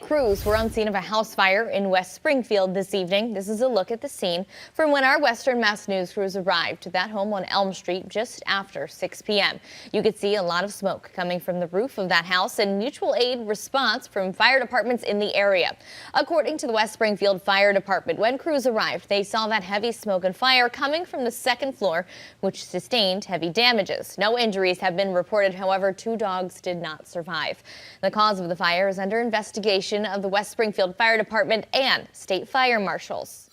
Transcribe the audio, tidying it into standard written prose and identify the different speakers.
Speaker 1: Crews were on scene of a house fire in West Springfield this evening. This is a look at the scene from when our Western Mass News crews arrived to that home on Elm Street just after 6 p.m. You could see a lot of smoke coming from the roof of that house and mutual aid response from fire departments in the area. According to the West Springfield Fire Department, when crews arrived, they saw that heavy smoke and fire coming from the second floor, which sustained heavy damages. No injuries have been reported. However, 2 dogs did not survive. The cause of the fire is under investigation of the West Springfield Fire Department and state fire marshals.